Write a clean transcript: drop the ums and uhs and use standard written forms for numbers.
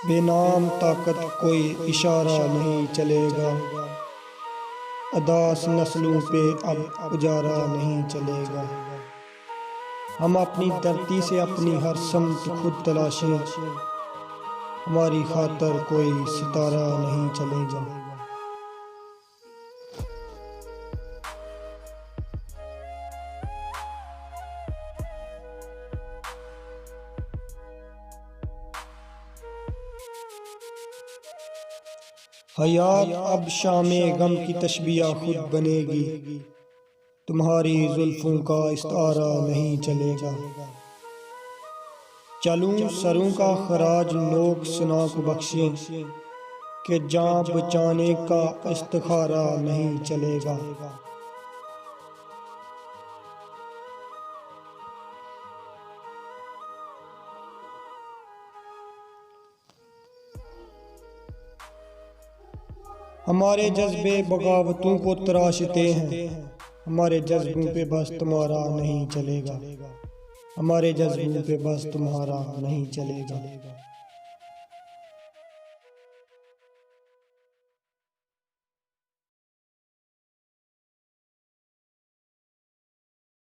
बेनाम ताकत कोई इशारा नहीं चलेगा, अदास नस्लों पे अब उजारा नहीं चलेगा। हम अपनी धरती से अपनी हर समत खुद तलाशें, हमारी खातर कोई सितारा नहीं चलेगा। हयात अब शामे गम की तशबीह खुद बनेगी, तुम्हारी जुल्फों का इस्तारा नहीं चलेगा। चलूं सरों का खराज लोग सुना को बख्शें, कि जान बचाने का इस्तिखारा नहीं चलेगा। हमारे जज्बे बगावतों को तराशते हैं, हमारे जज्बों पे बस तुम्हारा नहीं चलेगा, हमारे जज्बों पे बस तुम्हारा नहीं चलेगा।